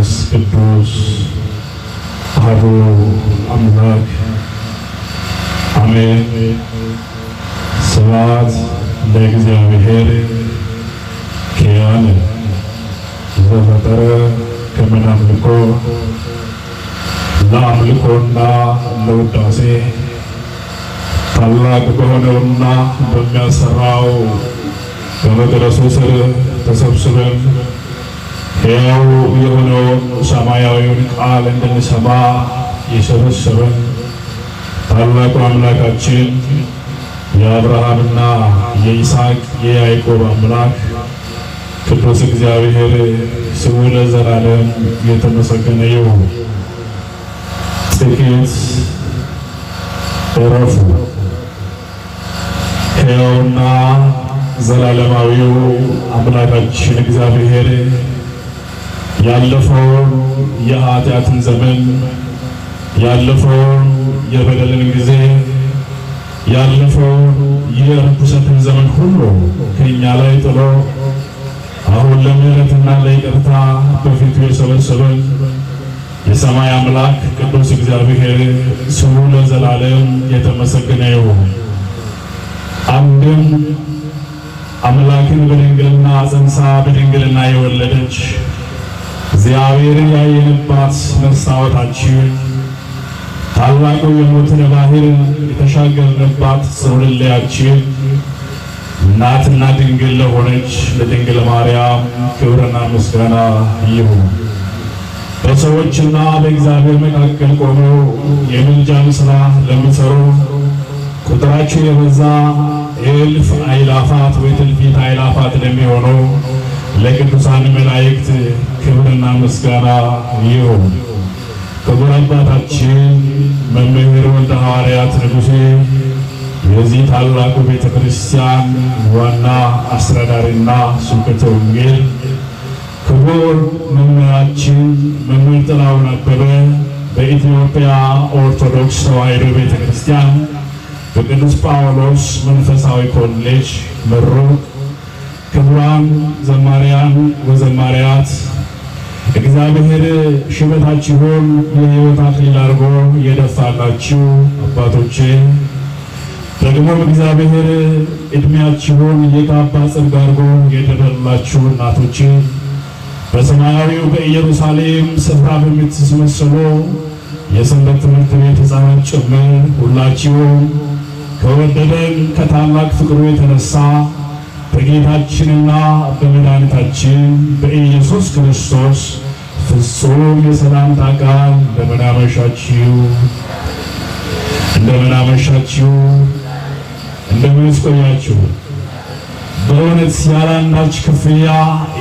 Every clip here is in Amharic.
መንፈስ ቅዱስ አሐዱ አምላክ አሜን። ስብሐት ለእግዚአብሔር ኪያነ ዘፈጠረ ከመናምልኮ ለአምልኮና ለውዳሴ ታላቅ በሆነውና በሚያሰራው በመቅደሱ ስር ተሰብስበን ሕያው የሆነውን ሰማያዊውን ቃል እንድንሰማ የሰበሰበን ታላቁ አምላካችን የአብርሃምና የይስሐቅ የያዕቆብ አምላክ ቅዱስ እግዚአብሔር ስሙ ለዘላለም የተመሰገነ ይሁን። ጥቂት እረፉ። ሕያውና ዘላለማዊው አምላካችን እግዚአብሔር ያለፈውን የኃጢአትን ዘመን ያለፈውን የበደልን ጊዜ ያለፈውን የርኩሰትን ዘመን ሁሉ ከኛ ላይ ጥሎ አሁን ለምሕረትና ለይቅርታ በፊቱ የሰበሰበን የሰማይ አምላክ ቅዱስ እግዚአብሔር ስሙ ለዘላለም የተመሰገነ ይሁን። አንድም አምላክን በድንግልና ጸንሳ በድንግልና የወለደች እግዚአብሔርን ያየንባት መስታወታችን ታላቁ የሞትን ባህር የተሻገርንባት ጽርልያችን እናትና ድንግል ለሆነች ለድንግል ማርያም ክብርና ምስጋና ይሁን። በሰዎችና በእግዚአብሔር መካከል ቆመው የምልጃን ሥራ ለሚሰሩ ቁጥራቸው የበዛ እልፍ አእላፋት ወእልፊት አእላፋት ለሚሆኑ ለቅዱሳን መላእክት ክብርና ምስጋና ይሁን። ክቡር አባታችን መምህር ወልደ ሐዋርያት ንጉሴ የዚህ ታላቁ ቤተ ክርስቲያን ዋና አስተዳዳሪና ስብከተ ወንጌል፣ ክቡር መምህራችን መምህር ጥላሁን አበበ በኢትዮጵያ ኦርቶዶክስ ተዋሕዶ ቤተ ክርስቲያን በቅዱስ ጳውሎስ መንፈሳዊ ኮሌጅ ምሩቅ፣ ክቡራን ዘማሪያን ወዘማሪያት እግዚአብሔር ሽበታችሁን የሕይወት አክሊል አድርጎ የደፋላችሁ አባቶቼ፣ ደግሞም እግዚአብሔር ዕድሜያችሁን የካባ ጽድቅ አድርጎ የደረላችሁ እናቶቼ፣ በሰማያዊው በኢየሩሳሌም ስፍራ በምትመስሉ የሰንበት ትምህርት ቤት ሕፃናት ጭምር ሁላችሁም ከወደደን ከታላቅ ፍቅሩ የተነሳ በጌታችንና በመድኃኒታችን በኢየሱስ ክርስቶስ ፍጹም የሰላምታ ቃል እንደምን አመሻችሁ፣ እንደምን አመሻችሁ፣ እንደምን ቆያችሁ። በእውነት ያለ አንዳች ክፍያ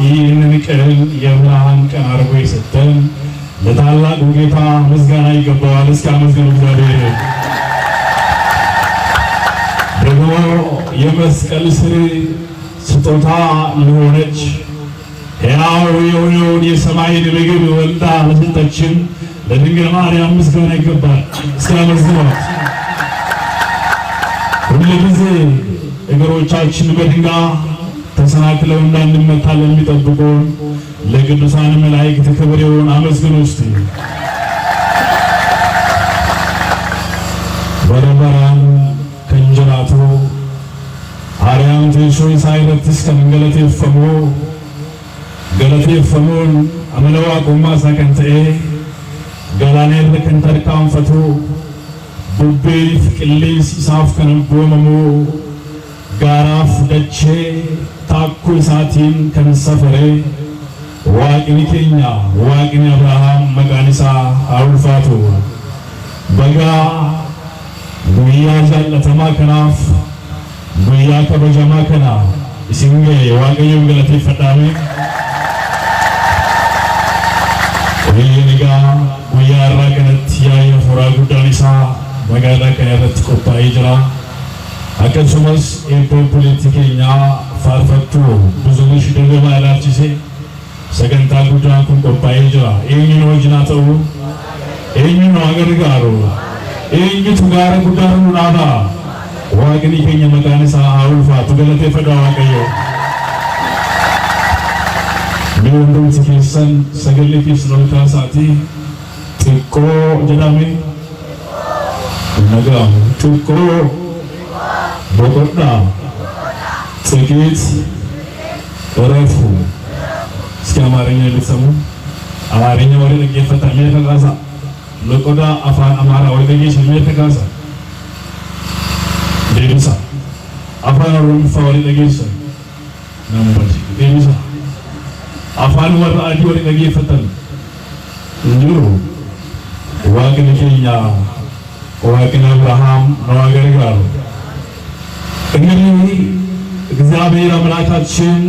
ይህንን ቀን የብርሃን ቀን አድርጎ የሰጠን ለታላቁ ጌታ ምስጋና ይገባዋል። እስከ አመስግኑ እግዚአብሔር። ደግሞ የመስቀል ስር ስጦታ ለሆነች ሕያው የሆነውን የሰማይን ምግብ ወልዳ ለሰጠችን ለድንግል ማርያም ምስጋና ይገባል። እስከ አመስግኗት። ሁልጊዜ እግሮቻችን በድንጋይ ተሰናክለው እንዳንመታ ለሚጠብቁን ለቅዱሳን መላእክት ክብር ይሁን። አመስግኑ እስቲ። በረበራን ከንጀራቱ አርያም ቴሶይ ሳይረትስ ከመንገለቴፈሙ ገለቴፈሙን አመለዋ ቁማ ሳከንተኤ ገላኔር ከንተርካንፈቱ ቡቤፍ ቅሌስ ኢሳፍ ከነጎመሙ ጋራፍ ደቼ ታኩ ኢሳቲን ከንሰፈሬ ዋቅኒ ኬኛ ዋቅኒ አብርሃም መቃኒሳ አውልፋቱ በጋ ጉያ ጃለተማ ከናፍ ጉያ ከበጀማ ከና ኢሲንጌ ዋቀዮ ገለቴፈዳሜ ይኒጋ ጉያ ራቀነት ያየ ፎራ ጉዳኒሳ መጋላ ከያለት ቆጣይ ጅራ አከሱመስ ኤፖ ፖለቲከኛ ፋርፈቱ ብዙንሽ ደገማ ያላችሴ ሰገንታ ጉዳን ኩን ቆጣይ ጅራ ኤኝኖ ጅናተው ኤኝኖ አገርጋሩ ኤኝቱ ጋር ጉዳኑ ናዳ ዋቅኒ ከኛ መቃንሳ አውልፋቱ ገለቴ ፈዳ ዋቀዮ hundumti keessan sagalee fi sirnoota isaatii xiqqoo jedhame nagamu xiqqoo boqodhaa ጥቂት እረፉ። እስኪ አማርኛ ልትሰሙ አማርኛ ወደ ነገፈታ ለተጋዛ ለቆዳ አፋን አማራ ወደ ነገሽ ለተጋዛ ደምሳ አፋን ሮምፋ ወደ ነገሽ ነምበር ደምሳ አፋን ወራዲ ወደ ነገፈታ እንዲሁ ዋግን ከኛ ዋግን አብርሃም ነዋገር ጋር እንግዲህ እግዚአብሔር አምላካችን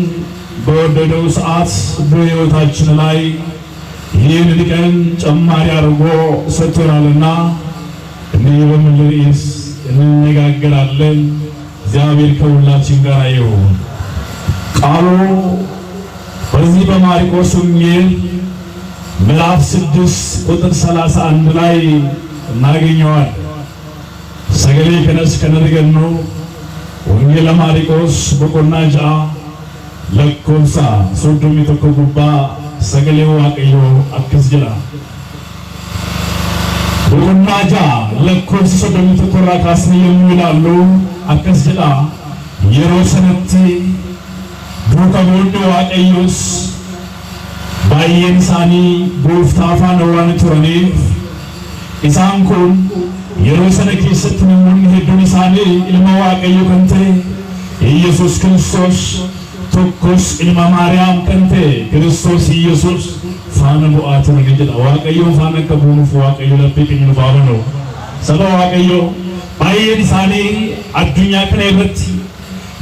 በወደደው ሰዓት በሕይወታችን ላይ ይህንን ቀን ጨማሪ አድርጎ ሰጥቶናልና እንዲህ በምን ርዕስ እንነጋገራለን። እግዚአብሔር ከሁላችን ጋር ይሁን። ቃሉ በዚህ በማርቆስ ወንጌል ምዕራፍ 6 ቁጥር 31 ላይ እናገኘዋለን። ሰገሌ ከነስ ከነርገኑ ወንጌል ማርቆስ በቆናጃ ለኮምሳ ሶዶሚ ተኮጉባ ሰገሌ ዋቀዮ አክስ ጅራ በቆናጃ ለኮምሳ ሶዶሚ ተኮራ ካስኒ የሚላሉ አክስ ጅራ የሮሰነቲ ዱከቦዶ ዋቀዮስ ባየን ሳኒ ጎፍታፋ ነዋን ቱረኔፍ ኢሳን ኩን የሮሰነ ኬሰት ነሙን ሄዱን ሳኒ ኢልማ ዋቀዮ ከንቴ ኢየሱስ ክርስቶስ ቶኮስ ኢልማ ማርያም ከንቴ ክርስቶስ ኢየሱስ ፋነ ቡአቱ ነግጀዳ ዋቀዮ ፋነ ከቡኑ ዋቀዮ ለብቅኝ ባበኖ ሰባ ዋቀዮ ባየን ሳኒ አዱኛ ከነይበት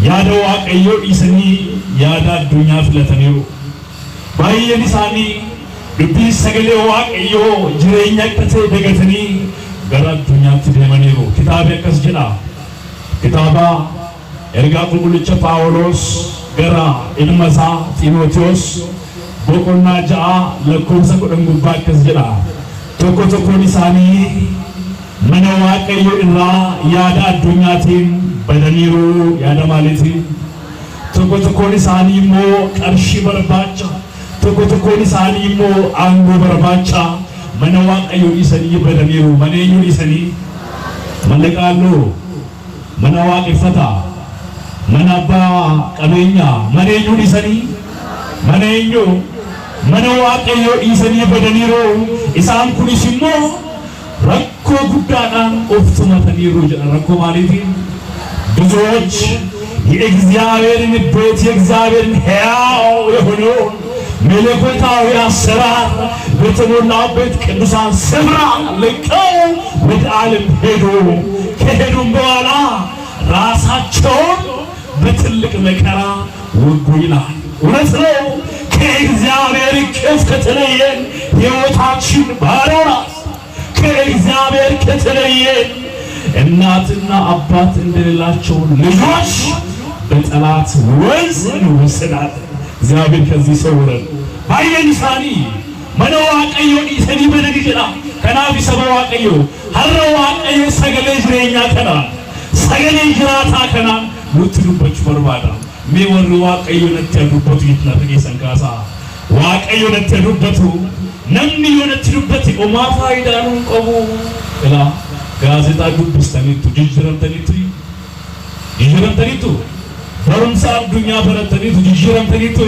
ያደ ዋቀዮ ኢስኒ ያዳ አዱኛ ፍለተኒው ባየን ሳኒ ዱቢ ሰገሌ ዋቀዮ ጅሬኛ ከተ ደገተኒ gara addunyaatti deemaniiru. Kitaaba akkas jedha. Kitaaba ergaa qulqullicha Phaawulos gara ilma isaa Xiimotewos boqonnaa 6 lakkoofsa 10 gubbaa akkas jedha. Tokko tokkoon isaanii mana Waaqayyo irraa yaada addunyaatiin badaniiru. Yaada maaliitiin? Tokko tokkoon isaanii immoo qarshii barbaacha. Tokko tokkoon isaanii immoo aangoo barbaacha. mana Waaqayyo isanii badaniiru. mana eenyu isanii mallaqaaloo mana waaqeffata mana abbaa qabeenya mana eenyu isanii mana eenyu mana Waaqayyo isanii badaniiru. isaan kunis immoo rakkoo guddaadhaan of tumataniiru jedha. rakkoo maaliitiin? ብዙዎች የእግዚአብሔርን ቤት የእግዚአብሔርን ሕያው የሆነውን መለኮታዊ አሰራር በተሞላበት ቅዱሳን ስፍራ ለቀው ወደ ዓለም ሄዱ። ከሄዱም በኋላ ራሳቸውን በትልቅ መከራ ወጉ ይላል። እውነት ነው። ከእግዚአብሔር እቅፍ ከተለየን ሕይወታችን ባዶ ናት። ከእግዚአብሔር ከተለየን እናትና አባት እንደሌላቸው ልጆች በጠላት ወንዝ እንወሰዳለን። እግዚአብሔር ከዚህ ሰውረን። ባየን ሳኒ mana Waaqayyo isanii badani jedha. kanaaf isa Waaqayyo har'a Waaqayyo sagalee jireenyaa kana sagalee jiraataa kana nutti dubbachuu barbaada. mee warri Waaqayyo natti dubbatu itna tageessan kaasaa. Waaqayyo natti dubbatu namni yoo natti dubbate omaa faayidaa nuun qabu. ila gaazexaa dubbistaniitu jijjiiramtaniitu barumsa addunyaa barataniitu jijjiiramtaniitu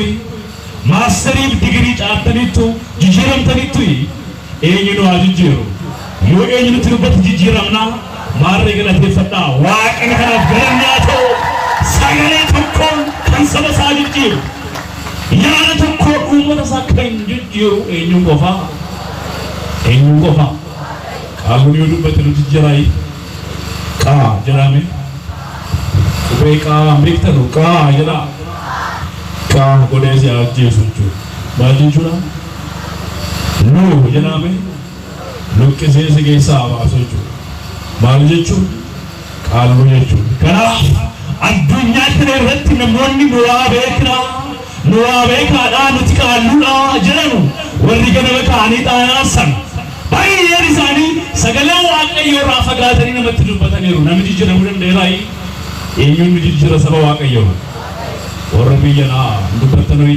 ማስተሪፍ ዲግሪ ጫተኒቱ ጅጅረምተኒቱ ኤኝኑ አጅጅሩ ዮኤኝኑ ትሩበት ጅጅረምና ማረገለት ይፈጣ ዋቀን ከነበረኛቶ ሰገሌ ተኮን ከንሰበሳጅጂ ያለ ተኮ ኡመተሳከኝ ጅጅሩ ኤኙ ቆፋ ቃሉን ይዱበት ጅጅራይ ቃ ጀራሜ ቁቤቃ ምሪክተኑ ቃ ጀራ ka godesi ajjeesuchu baajinchuna no jedhame luqqisiisi keessaa baasochu maal jechuun qaaluu jechuun. kanaaf addunyaatti irratti namoonni nuwaa beekaadhaa nuti qaalluudhaa jedhanu warri ganama ka'anii xaayaasan baay'een isaanii sagalee Waaqayyoo irraa fagaatanii namatti dubbataniiru. namni jijjiiramuu danda'eeraayi eenyuun jijjiira saba Waaqayyoo warra biyyana dubbatan hoyi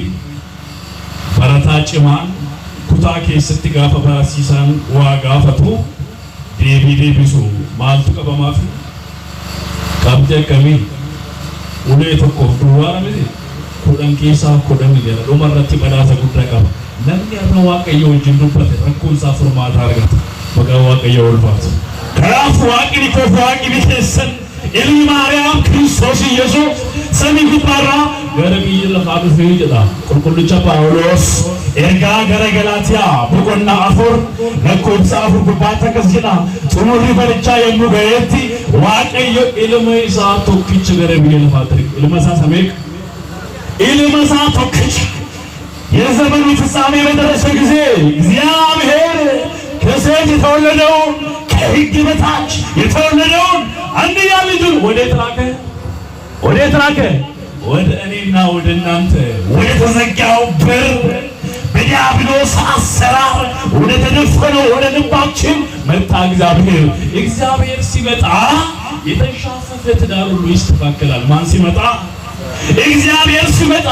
bara barataa cimaan kutaa keessatti gaafa barsiisaan waa gaafatu deebisu maaltu qabamaaf qabdee akkamii ulee tokkoof duwwaara miti kudhan keessaa kudhan gara dhumarratti badhaasa guddaa qaba namni har'a waaqayyo wajjin dubbate rakkoon isaa furmaata argata maqaa waaqayyo ulfaatu kanaaf waaqni koo waaqni keessan ilmi maariyaam Kiristoos Yesuus samii gubbaarraa gara biyya lafaa dhufee jedha qulqullicha Phaawulos ergaa gara Galaatiyaa boqonnaa 4 lakkoofsa 4 gubbaatti akkas jedha xumurri barichaa yommuu ga'eetti waaqayyo ilma isaa tokkicha gara biyya lafaatti ilma isaa sameek ilma isaa tokkicha የዘመኑ ፍጻሜ በደረሰ ጊዜ እግዚአብሔር ከሴት የተወለደውን ከሕግ በታች የተወለደውን አንድያ ልጁን ወዴት ላከ? ወደ እኔና ወደ እናንተ ወደ ተዘጋው በር በዲያብሎስ አሰራር ወደ ተደፈነው ወደ ልባችን መጣ። እግዚአብሔር ሲመጣ የተንሻፈፈ ትዳር ሁሉ ይስተካከላል። ማን ሲመጣ? እግዚአብሔር ሲመጣ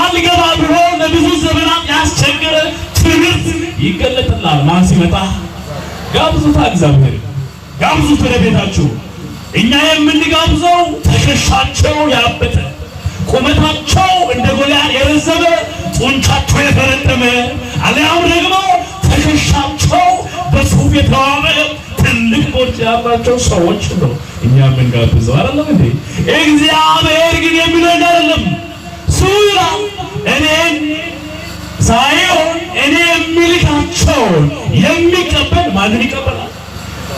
አልገባ ብሎ ለብዙ ዘመናት ያስቸገረ ትምህርት ይገለጥላል። ማን ሲመጣ? ጋብዙታ እግዚአብሔር ጋብዙት ወደ ቤታችሁ። እኛ የምንጋብዘው ትከሻቸው ያበጠ ቁመታቸው እንደ ጎልያድ የረዘመ ጡንቻቸው የፈረጠመ አልያም ደግሞ ትከሻቸው በሱፍ የተዋበ ትልቅ ቦርጭ ያላቸው ሰዎች ነው እኛ የምንጋብዘው አይደለም እንዴ? እግዚአብሔር ግን የሚለው አይደለም። ሱራ እኔን ሳይሆን እኔ የሚልካቸውን የሚቀበል ማንን ይቀበላል?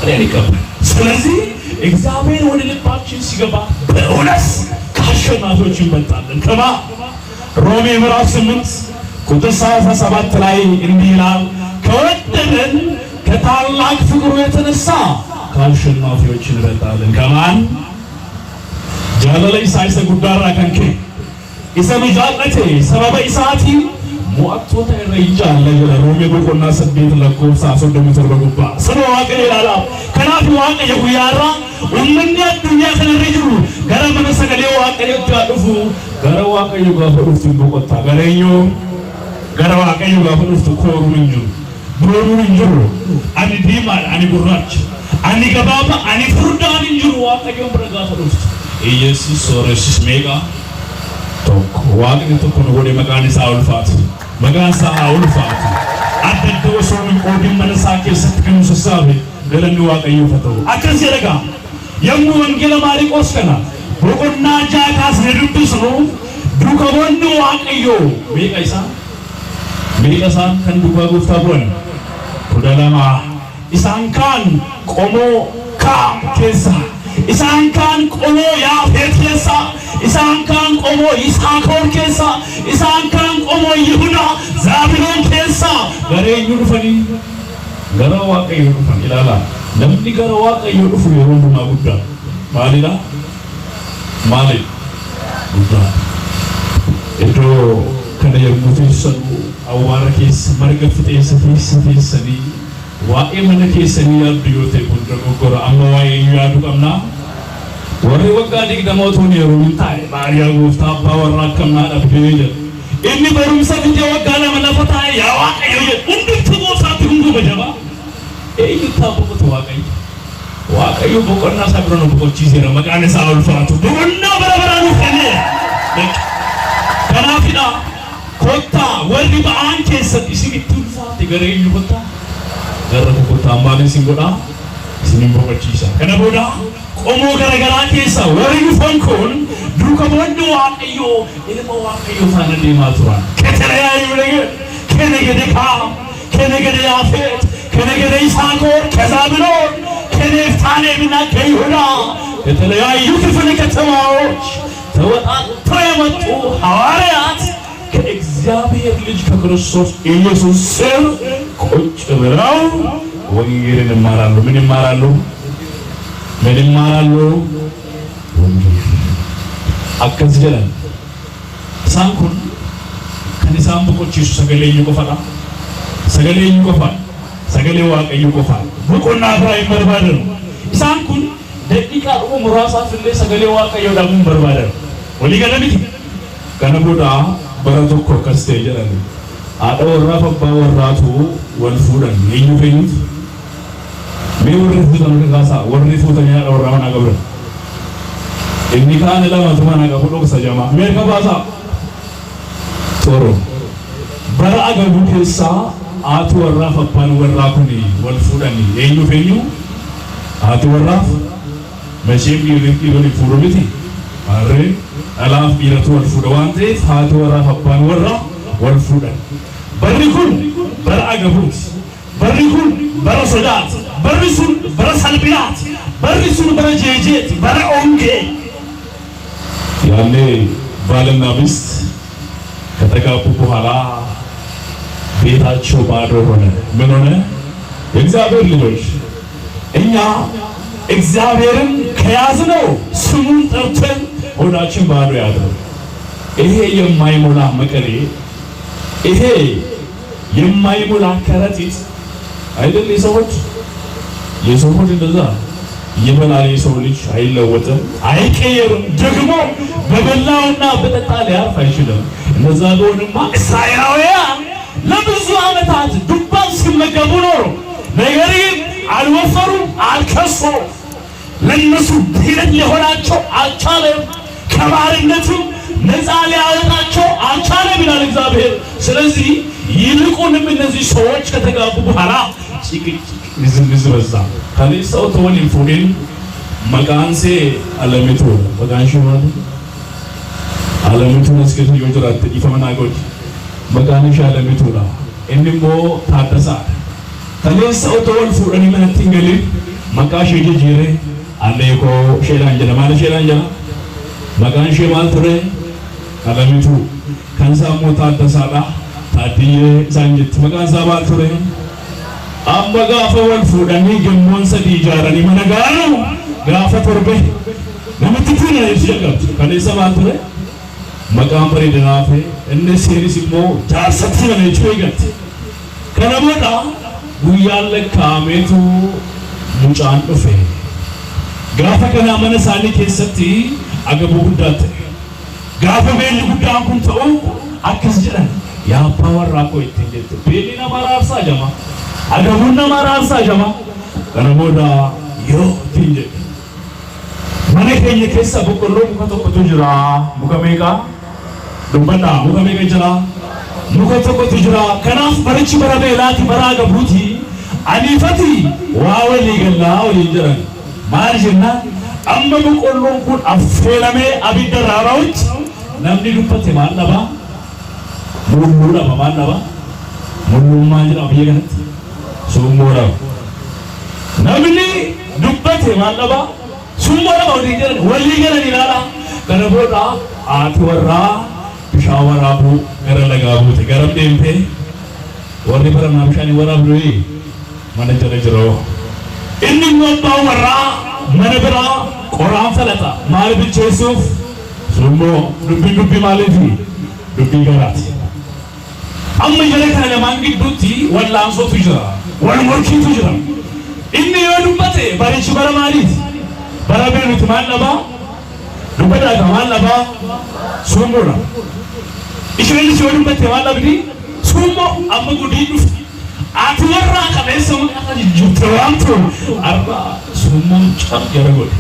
እኔን ይቀበላል። ስለዚህ እግዚአብሔር ወደ ልባችን ሲገባ በእውነት ከአሸናፊዎች እንበልጣለን። ከማ ሮሜ ምዕራፍ 8 ቁጥር 37 ላይ እንዲህ ይላል፣ ከወደደን ከታላቅ ፍቅሩ የተነሳ ከአሸናፊዎች እንበልጣለን። ከማን? ጃለለይ ሳይሰ ጉዳራ ከንከ ኢሰሚ ጃለቴ ሰበበ ኢሳቲ ሙአቶታ ረይጃለ ሮሜ ቦቆና ሰቤት ለኮብሳ ሶዶሚተር በጉባ ሰኖ ዋቀ ይላላ ከናፍ ዋቀ የጉያራ ወመኛ ዱንያ ከነረጁ ገረ መሰገሌ ዋቀ ይጣዱፉ ገረ ዋቀ ይጋፈሩፍ ቦቆታ ገረኞ ገረ ዋቀ ይጋፈሩፍ ኮሩ እንጁ ብሮሩ እንጁ አኒ ዲማል አኒ ጉራች አኒ ገባባ አኒ ፍርዳን እንጁ ዋቀ ይምረጋፈሩፍ ኢየሱስ ሶረሲስ ሜጋ ቶክ ዋቅን ተኮነ ወደ መቃንሳ አውልፋት መጋንሳ አውልፋት አደደው ሶምን ቆዲም መነሳከ ሰትከኑ ሰሳበ ገለኒ ዋቀዩ ፈተው አከስ ይረጋ የሙ ወንጌል ማሪቆስ ከና ቦቆና ጃካስ ነዱስ ነው ዱከቦን ዋቀዩ ሜቃሳን ከንዱጋ ጉፍታ ቦን ቁደለማ ኢሳንካን ቆሞ ካም ኬሳ ኢሳንካን ቆሞ ያፌት ኬሳ ኢሳንካን ቆሞ ይሳኮር ኬሳ ኢሳንካን ቆሞ ይሁዳ ዛብሎን ኬሳ ገሬኙ ዱፈኒ ገረ ዋቀዩ ዱፈኒ ኢላላ ለምኒ ገረ ዋቀዩ ዱፉ የሮንዱማ ጉዳ ማሊላ ማሊ ጉዳ እዶ ከነ የሙቲሰኑ አዋራ ኬስ መርገፍ ጤሰኒ ዋኤ መነ ኬሰኒ ያብዮቴ ጉንደጎራ አማዋይ ያዱ ቀምና ወሬ ወጋ ዲግደሞቱን የሩምታይ ባሪያ ጉፍታ ባወራ ከና አብዴለ እኒ በሩምሰ እንደ ወጋ ለመለፈታ ያዋቀዩ እንድት ቦሳት ሁሉ በጀባ ታቦት ዋቀዩ ቦቆና ሳብሮ ነው ቦቆቺ ዘረ መቃነሳ አውልፋቱ ቦቆና በረበራኑ ከነ ከናፊዳ ኮታ ወሪ በአንኬ ሰጥሲ ቢቱልፋት ገረዩ ኮታ ገረኩ ኮታ አምባለን ሲንጎዳ ሲኒም ቦቆቺሳ ከነቦዳ ቆሞ ገረገራ ኬሳ ወሪ ፎንኮን ዱከ ወንዱ ዋቀዩ ኢልሞ ዋቀዩ ታነዲ ማቱራን ከተለያዩ ነገር ከነገደካ ከነገደ ያፌት ከነገደ ይሳኮር ከዛብሎን ከኔፍታሌምና ከይሁዳ ከተለያዩ ክፍለ ከተማዎች ተወጣጥተው የመጡ ሐዋርያት ከእግዚአብሔር ልጅ ከክርስቶስ ኢየሱስ ስር ቁጭ ብለው ወንጌልን ይማራሉ። ምን ይማራሉ? ወንጌል አከዝ ጀለን ሳንኩን ከኒሳም በቆቺሱ ሰገሌኝ ቆፋላ ሰገሌ ዋቀዩ ቆፋል በቆና ፍራይ በርባደር ኢሳንኩን ደቂቃ ኡሙ ሙራሳ ፍሌ ሰገሌ ዋቀዩ ዳሙ በርባደር ወሊ ገለሚት ከነቦዳ በረቶኮ ከስቴ ጀለን ada warra abbaa warraatu wal fuudhan eenyu feeyyuuti mee warri fuutan kaasaa warri fuutanii haadha warraa mana qabran inni kaan lamatu mana qabu dhoksa jamaa mee kabaasaa toro bara agabuu keessaa haati warraaf abbaan warraa kun wal fuudhanii eenyu feeyyuu haati warraaf masheef dhiirri fuudhu miti harree alaaf dhiiratu wal fuudha waan ta'eef haati warraaf abbaan warraa wal fuudhan barri kun bara agabuuti barri kun bara sodaati barri sun bara salphiyaati barri sun bara jeejeeti bara ongee ያኔ ባልና ሚስት ከተጋቡ በኋላ ቤታቸው ባዶ ሆነ ምን ሆነ የእግዚአብሔር ልጆች እኛ እግዚአብሔርን ከያዝነው ስሙን ጠርተን ሆዳችን ባዶ ያድራል ይሄ የማይሞላ መቀሌ ይሄ የማይሞላ ከረጢት አይደል የሰዎች እንደዛ ይበላል የሰው ልጅ አይለወጥም አይቀየርም ደግሞ በበላውና በጠጣ ሊያርፍ አይችልም እንደዛ ቢሆንማ እስራኤላውያን ለብዙ ዓመታት ዱባን ሲመገቡ ኖሮ ነገር ግን አልወፈሩም አልከሱም ለነሱ ቢረት ሊሆናቸው አልቻለም ከባርነትም ነፃ ሊያወጣቸው አልቻለም ይላል እግዚአብሔር ስለዚህ ይልቁንም እነዚህ ሰዎች ከተጋቡ በኋላ ንዝንዝ በዛ ከሌሳው ተወሊን ፉዲን መቃንሴ አለሚቱ መቃንሽ ማለት አለሚቱ መስከት ይወጥራት ይፈመናጎድ መቃንሽ አለሚቱ ላ እንሞ ታደሳ ከሌሳው ተወል ፉዲን ማንቲንገሊ መቃሽ ይጂሬ አለይኮ ሼላንጀላ ማለት ሼላንጀላ መቃንሽ ማልትሬ አለሚቱ ከንሳሞ ታደሳዳ ታዲዬ ሳንጅት መቃንሳ ባልትሬ amma gaafa wal fuudhanii gemmoon sadii ijaaranii mana gaanu gaafa torbe namitti tuuna ibsi jalqabdu kaleessa maal ture maqaan bareedinaa fi inni seenis immoo jaarsatti mana jechuu eegalte kana booda guyyaan lakkaa'ameetu mucaan dhufe gaafa kana mana isaanii keessatti agabuu guddaa ta'e gaafa beelli guddaan kun ta'u akkas jedhan yaa abbaa warraa koo ittiin jette beelli nama raabsaa jama agabunna marasa jama kana boda yo tinje mane keenye keessa boqqollo muka tokkotu jira muka meeqa dubbadha muka meeqa jira muka tokkotu jira kanaaf barichi bara beelaati bara agabuuti anifati waa walii gallaa walii jiran maal jenna amma boqqolloon kun affeelamee abidda raara'utti namni dubbate maal dhaba mulluu dhaba maal dhaba mullummaa jira biyya kanatti sumura namni dubbate maalaba sumura wali galan ilala kana boda aati warra bishawarabu gara lagabuti garam dempe warri bara namshani warabu mana jira inni mabba warra mana bara quran salata mal bi jesuf sumo dubbi malefi dubbi garati amma jere kana mangi dutti walla anso tujra wal mulki tujra inni yodumbate barichi bara malit bara benu tmanaba dubada kamanaba sumura ishweni yodumbate malabdi sumo amma gudi dufti atwarra kabesa mun akadi jutwanto arba sumo cham yaragod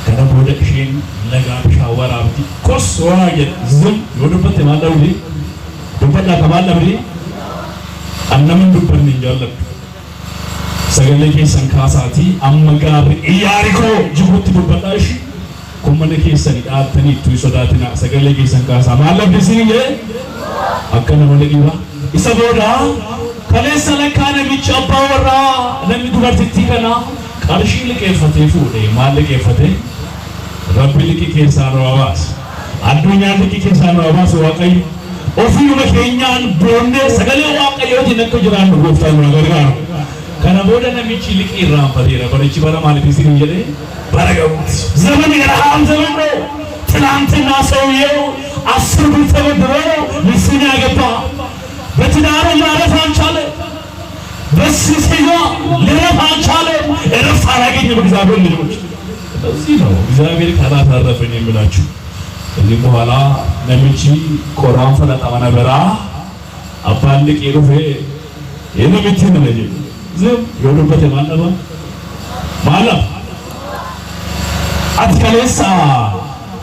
kana boda shin laga shawarabti koswaage zum yodumbate malabdi dubada kamanabdi annamin dubbanni jallabdu sagalee keessan kaasaati amma gaarri iyaarikoo jibuutti dubbadhaashi kummana keessan dhaattanii itti sodaatina sagalee keessan kaasaa maal labdisiin jedhe akka nama dhiiba isa booda kaleessa lakkaa namichi abbaa warraa namni dubartittii kana qarshii liqeeffatee fuudhe maal liqeeffate rabbi liqii keessaa nu baasa addunyaan liqii keessaa nu baasa waaqayyo ofiuma keenyaan boonnee sagalee waaqayyootiin akka jiraannu gooftaan nu gargaaru kana booda namichi liqii irraan fateera barichi bara maaliifisiin jedhe bara gabuuti ዘመን የረሃብ ዘመን ነው ትናንትና ሰውየው 10 ብር ተበድሮ ሚስቱን ያገባ በትዳሩ ማረፍ አልቻለ በስስያ ለረፍ አልቻለ እረፍት አላገኘም እግዚአብሔር ልጆች ስለዚህ ነው እግዚአብሔር ካላታረፈኝ የምላችሁ እዚህ በኋላ ነሚቺ ቆራን ፈለጣ ማነበራ አባልቅ ይሩፌ የነብቲ ነው ለጂ ዝም የወዱበት ማነባ ማላ አትከለሳ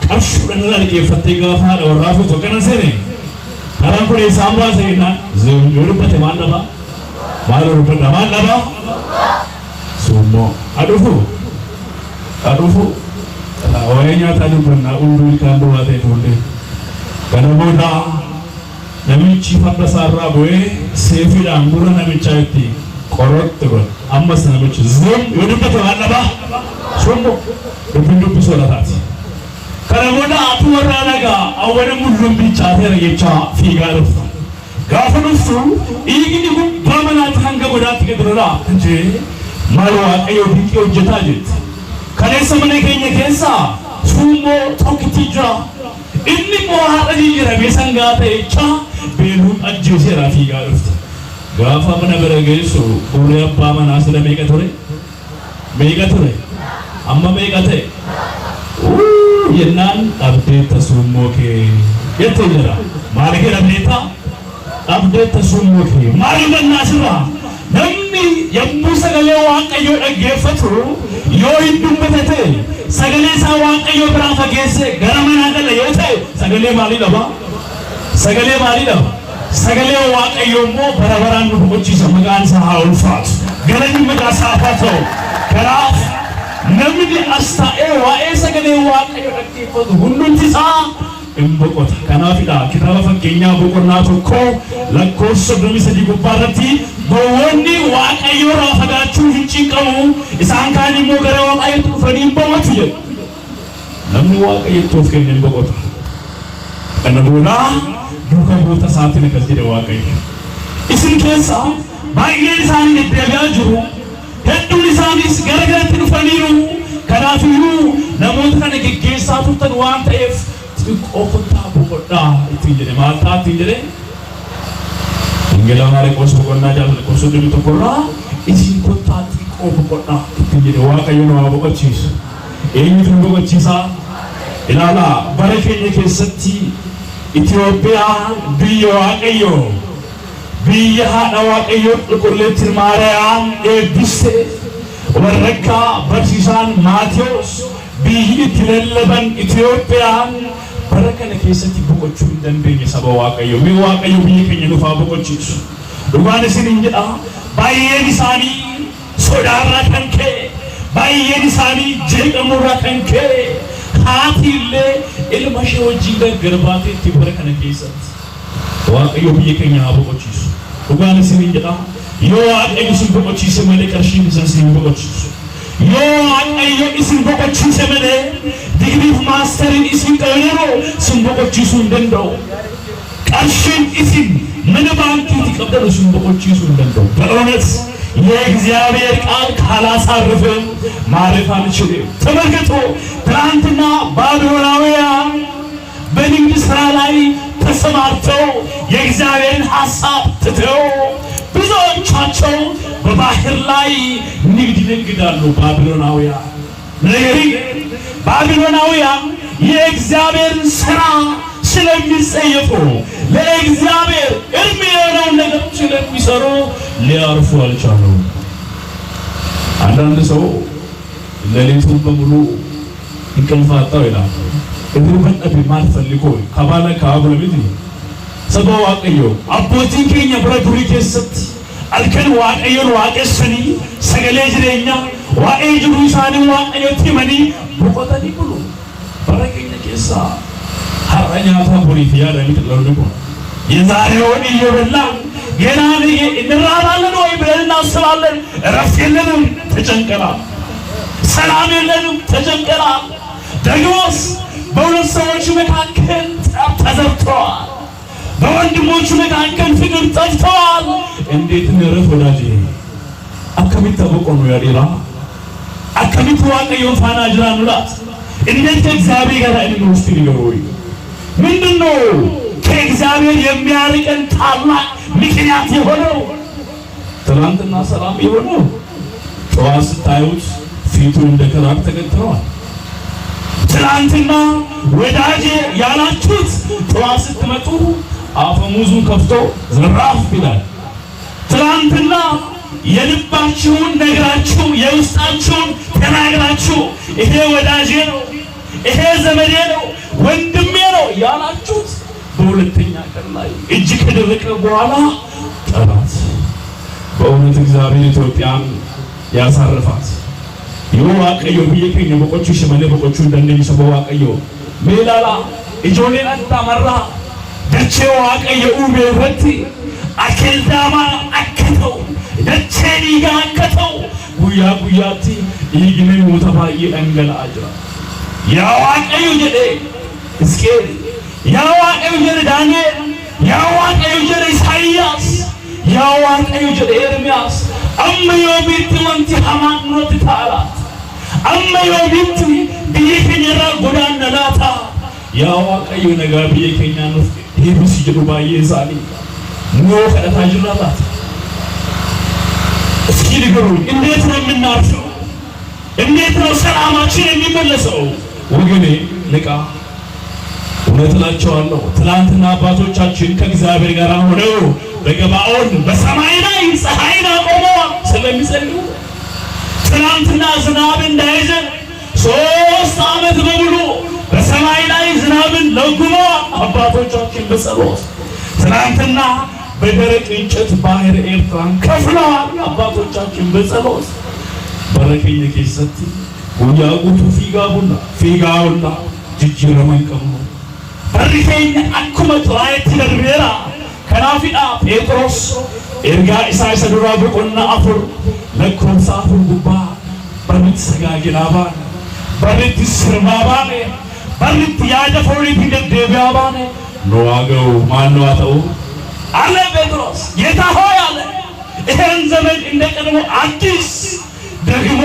ቀርሹ ለነለቂ ፈተጋፋ ለወራፉ ተከነሰኔ ካራንኩሬ ሳምባ ሰይና ዝም የወዱበት ማነባ ማለሩበት ማነባ ሱሞ አዱፉ ወይኛ ታዱበና ሁሉ ካንዱ ዋቴ ሁሉ ከነቦዳ ነሚቺ ፈበሳራ ቦይ ሴፊዳ አንጉራ ነሚቻይቲ ቆሮጥሮ አመስ ነሚቺ ዝም ይወድበት ማለባ ሶሞ በብንዱ ሶላታት ከነቦዳ አቱ ወራናጋ አወንም ሁሉም ቢጫ ተረየቻ ፊጋርፍ ጋፈኑሱ ይግኒ ጉባመናት አንገ ወዳት ገድረራ እንጂ ማልዋ ቀዮ ቢቂዮ ጀታጀት ከነሰ መነገኘ ከሳ ሱሞ ቶክቲጃ ኢኒ ሞሃረኒ ረቤሰንጋተ እቻ ቤሉ አጅሴ ራፊ ጋርፍ ጋፋ መነበረገሱ ኡሪ አባ መናስ ለሜቀቶሬ ሜቀቶሬ አማ ሜቀቴ የናን አብዴት ተሱሞኬ የተጀራ ማለገ ለቤታ አብዴት ተሱሞኬ ማለገና ስራ ነሚ የሙሰገሌ ዋቀዮ ደገፈቱ ዮይዱመተተ ሰገሌ ሳዋቀዮ ብራፈ ገሰ ገረመና ገለ የተ ሰገሌ ማሊ ለባ ሰገሌ ዋቀዮሞ በረበራን ዱቆቺ ሰመጋን ሳውልፋት ገለኝ መጋሳፋቶ ከራፍ ነምዲ አስታኤ ዋኤ ሰገሌ ዋቀዮ ደገፈቱ ሁሉንቲሳ እምቦቆት ከናፊዳ ኪታባ ፈገኛ ቦቆናቶ ኮ ለኮስ በሚሰዲ ጉባረቲ በወንዲ ዋቀዮ ራፈጋቹ ህንጪቀሙ ኢሳንካኒ ሞገረ ዋቀዮ ፈኒም ቦት የ ለምን ዋቀዮ ቶፍከኝ እምቦቆት ከነቦላ ዱከ ቦታ ሳትነ ከዚህ ዋቀዮ ኢስን ከሳ ባይጌ ሳኒ ደጋጅሩ ሄዱ ሊሳኒስ ገረገት ፈኒሩ ከናፊዩ ለሞት ከነገጌሳቱ ተንዋንተፍ ቆቆታ ቦቆዳ ኢትንጀለ ማታ ኢትንጀለ እንገላ ማረቆስ ቦቆና ጃል ቆሶ ደም ተቆራ ኢሲን ኮታ ቆቆዳ ኢትንጀለ ዋቀዮ ነው ቦቆቺስ ኤኝቱ ቦቆቺሳ ኢላላ በረከኝ ከሰቲ ኢትዮጵያ ቢዮ ዋቀዮ ቢያ ዋቀዮ ቁርለት ማርያም ኤቢሴ ወረካ በርሲሳን ማቴዎስ ቢይ ትለለበን ኢትዮጵያን በረከነ ከሰቲ ቦቆቹ እንደንበኝ ሰባ ዋቀዮ ሚዋቀዮ ቢከኝ ኑፋ ቦቆቺስ ዱጋነሲን እንጀዳ ባየኒሳኒ ሶዳራ ከንከ ባየኒሳኒ ጀቀሙራ ከንከ ሃቲለ ኢልማሽ ወጂ ገርባቴ ትበረከነ ከሰቲ ዋቀዮ ቢከኝ ቦቆቺስ ዱጋነሲን እንጀዳ የዋቀዮ ቦቆቺስ መለቀርሽን ሰንሲን ቦቆቺስ የዋቀዮ ኢስን ቦቆቺስ መለ ዲግሪ ማስተርን ኢስን ቀየሮ ስንቦቆቺሱ እንደንደው ቀርሽን ኢስን ምን ባንኪ ተቀበሉ ስንቦቆቺሱ እንደንደው በእውነት የእግዚአብሔር ቃል ካላሳረፈን ማረፍ አንችልም። ተመልከቱ ትናንትና ባቢሎናውያን በንግድ ስራ ላይ ተሰማርተው የእግዚአብሔርን ሐሳብ ትተው ብዙዎቻቸው በባህር ላይ ንግድ ይነግዳሉ። ባቢሎናውያን ባቢሎናውያን የእግዚአብሔር ሥራ ስለሚጸየፉ ለእግዚአብሔር እርም የሆነውን ነገር ስለሚሰሩ ሊያርፉ አልቻሉም። አንዳንድ ሰው ሌሊቱን በሙሉ እንቅልፍ አጣው ይላል። እግሩ በጠብ ማልፈልጎ ከባለ ካቡለ ቢት ሰበው ዋቀዮ አቦቲን ከኛ ብረዱሪ ከሰት አልከን ዋቀዮን ዋቀሰኒ ሰገሌ ጅሬኛ ዋኤ ጅሩሳኒ ዋቀዮ ቲመኒ ቦቆተኒ ብሉ በረከኝ ከሳ ሐራኛታ ፖሊቲያ ለሚጥለውልቆ የዛሬውን እየበላ ገና እንራባለን ወይ ብለን እናስባለን። እረፍት የለንም፣ ተጨንቀናል። ሰላም የለንም፣ ተጨንቀናል። ደግሞስ በሁለት ሰዎች መካከል ተዘርተዋል። በወንድሞቹ መካከል ፍቅር ጠፍተዋል። እንዴት እንረፍ ወዳጄ? አከሚት ተበቆ ነው ያዲራ አከሚት ዋቀዮ ፋና ጅራኑላት እንዴት ከእግዚአብሔር ጋር አይደለም ውስጥ ይገሮይ ምንድነው ከእግዚአብሔር የሚያርቀን ታላቅ ምክንያት የሆነው? ትናንትና ሰላም የሆነው ጠዋት ስታዩት ፊቱ እንደ ከራብ ተገትሯል። ትናንትና ወዳጄ ያላችሁት ጠዋት ስትመጡ አፈሙዙን ከፍቶ ዘራፍ ይላል። ትናንትና የልባችሁን ነግራችሁ የውስጣችሁን ተናግራችሁ ይሄ ወዳጄ ነው፣ ይሄ ዘመዴ ነው፣ ወንድሜ ነው ያላችሁት በሁለተኛ ቀን ላይ እጅ ከደረቀ በኋላ ጠላት። በእውነት እግዚአብሔር ኢትዮጵያን ያሳርፋት። የዋቀዮ ብየከኝ በቆቹ ሽመለ በቆቹ እንደነኝ ሰበው ዋቀዮ ሜላላ እጆሌን አታመራ ደቼ ዋቀዮ ኡቤበት አከልዳማ አከተው ደቼኒ ጋከተው ጉያ ጉያቲ ይግኔ ሞተባይ አንገላ አጅራ ያ ዋቀዮ ጀዴ እስኬ ያ ዋቀዮ ጀዴ ዳንኤል ያ ዋቀዮ ጀዴ ኢሳይያስ ያ ዋቀዮ ጀዴ ኤርምያስ አመዮ ቢት ወንቲ ሐማኖት ታላ አመዮ ቢት ቢየከኝራ ጎዳና ላታ ያ ዋቀዮ ነጋ ቢየከኛ ነው ሄዱስ ይጀዱ ባየ ዛሊ ኖ ከታ ጅራላት እስኪ ንገሩ እንዴት ነው የምናርፈው? እንዴት ነው ሰላማችን የሚመለሰው? ወገኔ ንቃ። እውነት እላቸዋለሁ ትላንትና አባቶቻችን ከእግዚአብሔር ጋር ሆነው በገባኦን በሰማይ ላይ ፀሐይን አቆመው ስለሚጸልዩ ትላንትና ዝናብ እንዳይዘን 3 ዓመት በሙሉ በሰማይ ላይ ዝናብን ለጉመው አባቶቻችን በጸሎት ትላንትና በደረቅ እንጨት ባህር ኤርትራን ከፍለዋል አባቶቻችን በጸሎት በረከኝ ከሰት ወያቁቱ ፊጋውና ጅጅረ መንቀሙ በረከኝ አኩመት ራይት ለርቤራ ከናፊዳ ጴጥሮስ ኤርጋ ኢሳይ ሰዱራ በቆና አፍር ለኮም ሳፍር ጉባ በርት ሰጋጊናባ በርት ስርባባኔ በርት ያደፈውሪ ቢደደቢያባኔ ነዋገው ማነው አተው አለ ጴጥሮስ ጌታ ሆይ አለ ይሄን ዘመን እንደቀድሞ አዲስ ደግሞ